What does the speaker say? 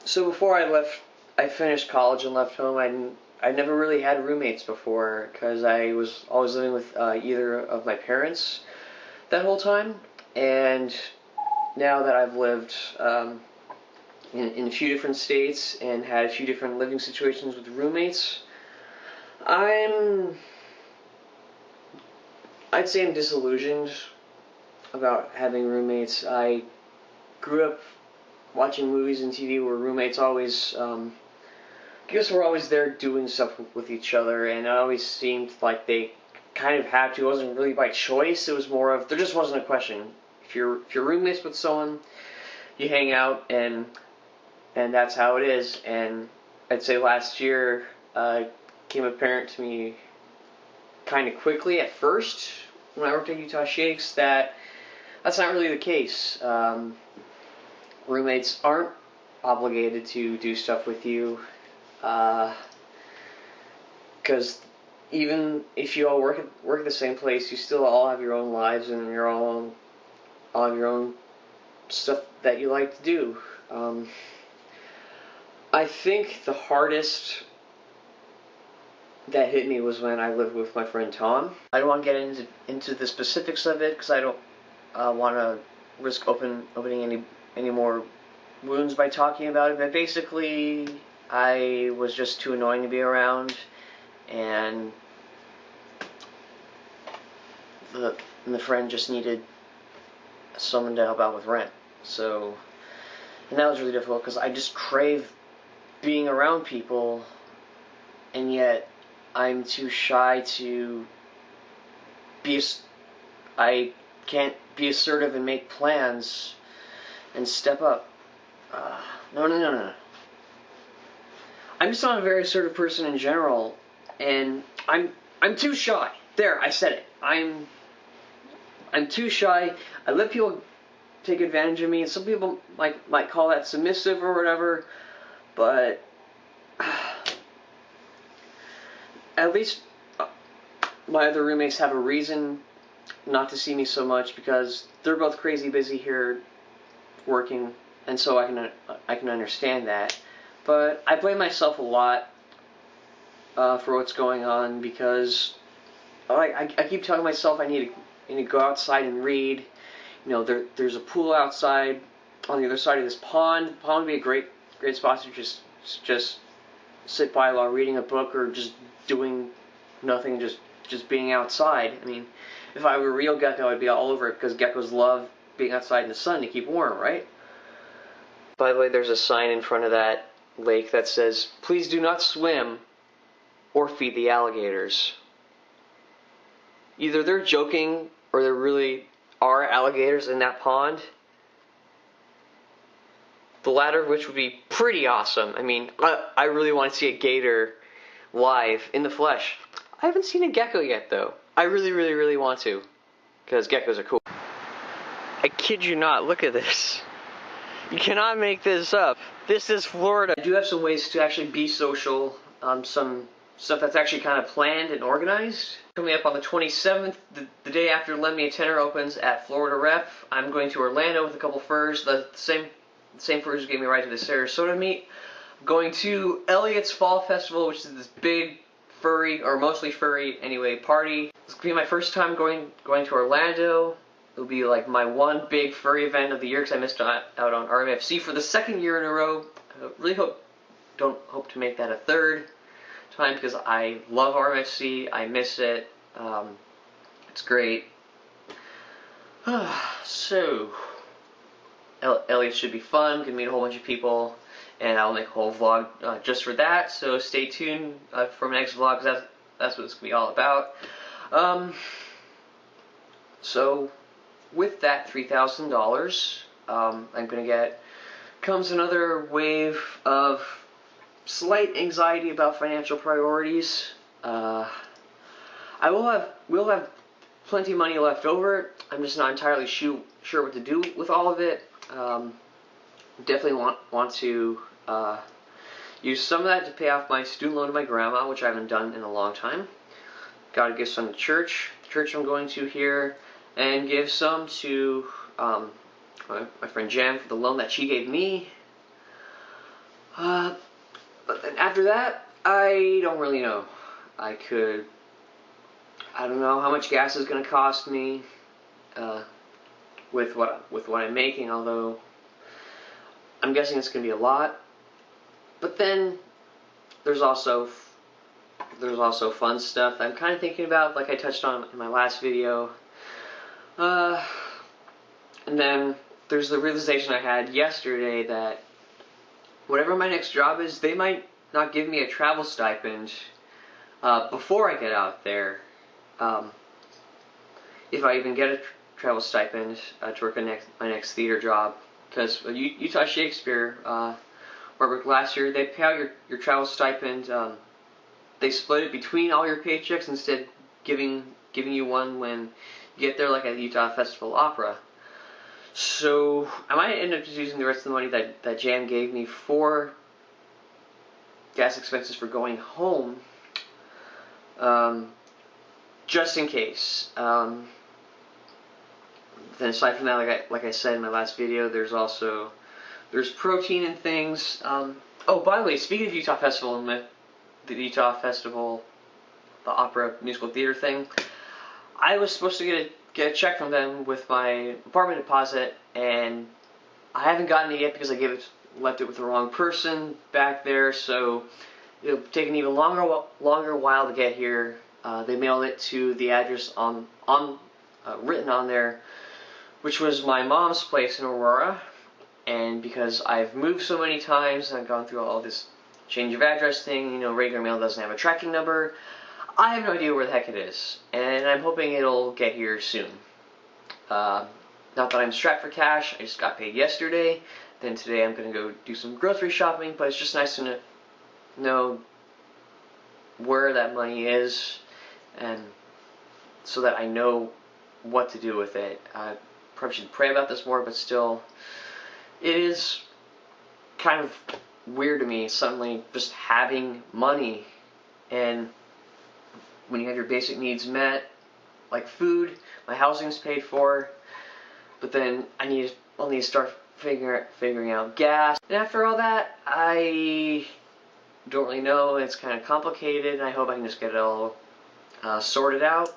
So before I finished college and left home. I never really had roommates before because I was always living with either of my parents that whole time. And now that I've lived in a few different states and had a few different living situations with roommates, I'm I'd say I'm disillusioned about having roommates. I grew up watching movies and TV where roommates always, I guess we're always there doing stuff with each other, and it always seemed like they kind of had to. It wasn't really by choice. It was more of there just wasn't a question. If you're roommates with someone, you hang out, and that's how it is. And I'd say last year became apparent to me kind of quickly at first when I worked at Utah Shakes that that's not really the case. Roommates aren't obligated to do stuff with you, because even if you all work at the same place, you still all have your own lives and all have your own stuff that you like to do. I think the hardest that hit me was when I lived with my friend Tom. I don't want to get into the specifics of it because I don't want to risk opening any more wounds by talking about it. But basically, I was just too annoying to be around, and the friend just needed someone to help out with rent. So, and that was really difficult because I just crave being around people, and yet I'm too shy to be. I can't be assertive and make plans and step up. No. I'm just not a very assertive person in general, and I'm too shy. There, I said it. I'm too shy. I let people take advantage of me, and some people might call that submissive or whatever, but at least my other roommates have a reason not to see me so much because they're both crazy busy here working, and so I can understand that. But I blame myself a lot for what's going on because I keep telling myself I need to go outside and read. You know, there's a pool outside on the other side of this pond. The pond would be a great spot to just sit by while reading a book or just doing nothing, just being outside. I mean, if I were a real gecko, I'd be all over it because geckos love being outside in the sun to keep warm, right? By the way, there's a sign in front of that lake that says, "Please do not swim or feed the alligators." Either they're joking or there really are alligators in that pond. The latter of which would be pretty awesome. I mean, I really want to see a gator live in the flesh. I haven't seen a gecko yet, though. I really want to, because geckos are cool. I kid you not, look at this. You cannot make this up. This is Florida. I do have some ways to actually be social. Some stuff that's actually kind of planned and organized. Coming up on the 27th, the day after Lend Me a Tenor opens at Florida Rep, I'm going to Orlando with a couple furs. The same furs who gave me a ride to the Sarasota meet. I'm going to Elliot's Fall Festival, which is this big furry, or mostly furry anyway, party. This will be my first time going to Orlando. It'll be like my one big furry event of the year because I missed out on RMFC for the second year in a row. I really don't hope to make that a third time because I love RMFC. I miss it. It's great. So, Elliot should be fun. Gonna meet a whole bunch of people, and I'll make a whole vlog just for that. So stay tuned for my next vlog because that's what it's gonna be all about. So with that $3,000, I'm gonna get comes another wave of slight anxiety about financial priorities. We'll have plenty of money left over. I'm just not entirely sure what to do with all of it. Definitely want to use some of that to pay off my student loan to my grandma, which I haven't done in a long time. Got to give some to church, the church I'm going to here, and give some to my friend Jan for the loan that she gave me. But then after that, I don't really know. I don't know how much gas is going to cost me with what I'm making, although I'm guessing it's going to be a lot. But then there's also fun stuff that I'm kind of thinking about, like I touched on in my last video. And then there's the realization I had yesterday that whatever my next job is, they might not give me a travel stipend before I get out there. If I even get a travel stipend to work my next theater job. Because Utah Shakespeare, where I worked last year, they pay out your travel stipend. They split it between all your paychecks instead of giving you one when you get there, like at the Utah Festival Opera. So I might end up just using the rest of the money that Jan gave me for gas expenses for going home, just in case. Then aside from that, like I said in my last video, there's protein and things. Oh, by the way, speaking of Utah Festival and the Utah Festival, the opera musical theater thing, I was supposed to get a check from them with my apartment deposit, and I haven't gotten it yet because I left it with the wrong person back there. So it'll take an even longer while to get here. They mailed it to the address written on there, which was my mom's place in Aurora. And because I've moved so many times and I've gone through all this change of address thing, regular mail doesn't have a tracking number. I have no idea where the heck it is, and I'm hoping it'll get here soon. Not that I'm strapped for cash, I just got paid yesterday. Then today I'm going to go do some grocery shopping, but it's just nice to know where that money is, and so that I know what to do with it. I probably should pray about this more, but still, it is kind of weird to me suddenly just having money, and when you have your basic needs met, like food, my housing's paid for, but then I'll need to start figuring out gas. And after all that, I don't really know. It's kind of complicated, and I hope I can just get it all sorted out.